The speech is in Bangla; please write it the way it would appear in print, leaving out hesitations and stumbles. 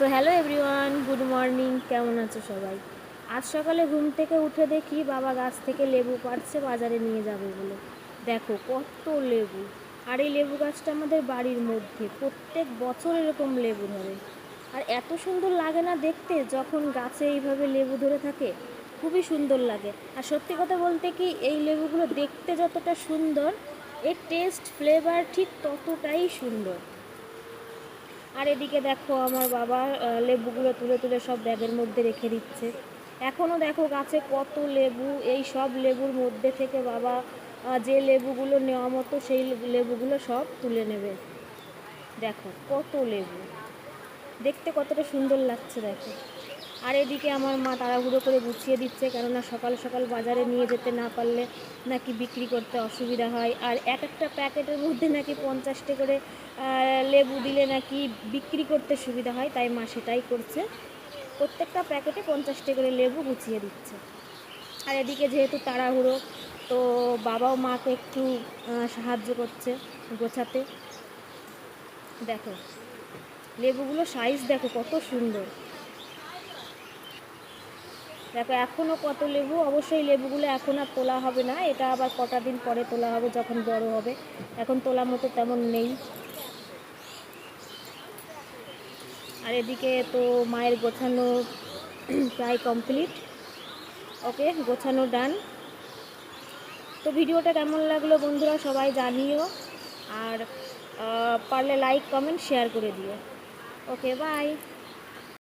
So hello everyone, good morning. কেমন আছো সবাই? আজ সকালে ঘুম থেকে উঠে দেখি বাবা গাছ থেকে লেবু পাড়ছে বাজারে নিয়ে যাবে বলে। দেখো কত লেবু! আর এই লেবু গাছটা আমাদের বাড়ির মধ্যে, প্রত্যেক বছর এরকম লেবু ধরে। আর এত সুন্দর লাগে না দেখতে যখন গাছে এইভাবে লেবু ধরে থাকে? খুবই সুন্দর লাগে। আর সত্যি কথা বলতে কি, এই লেবুগুলো দেখতে যতটা সুন্দর, এর টেস্ট ফ্লেভার ঠিক ততটাই সুন্দর। আর এদিকে দেখো আমার বাবা লেবুগুলো তুলে তুলে সব ব্যাগের মধ্যে রেখে দিচ্ছে। এখনও দেখো গাছে কত লেবু, এই সব লেবুর মধ্যে থেকে বাবা যে লেবুগুলো নেওয়া মতো সেই লেবুগুলো সব তুলে নেবে। দেখো কত লেবু, দেখতে কতটা সুন্দর লাগছে দেখো। আর এদিকে আমার মা তাড়াহুড়ো করে গুছিয়ে দিচ্ছে, কেননা সকাল সকাল বাজারে নিয়ে যেতে না পারলে নাকি বিক্রি করতে অসুবিধা হয়। আর এক একটা প্যাকেটের মধ্যে নাকি 50টা করে লেবু দিলে নাকি বিক্রি করতে সুবিধা হয়, তাই মা সেটাই করছে। প্রত্যেকটা প্যাকেটে 50টা করে লেবু গুছিয়ে দিচ্ছে। আর এদিকে যেহেতু তাড়াহুড়ো, তো বাবাও মাকে একটু সাহায্য করছে গোছাতে। দেখো লেবুগুলো সাইজ দেখো কত সুন্দর। দেখো এখনও কত লেবু। অবশ্যই লেবুগুলো এখন আর তোলা হবে না, এটা আবার কটা দিন পরে তোলা হবে যখন বড় হবে। এখন তোলার মতো তেমন নেই। আর এদিকে তো মায়ের গোছানো প্রায় কমপ্লিট। ওকে, গোছানো ডান। তো ভিডিওটা কেমন লাগলো বন্ধুরা সবাই জানিও। আর পারলে লাইক কমেন্ট শেয়ার করে দিও। ওকে, বাই।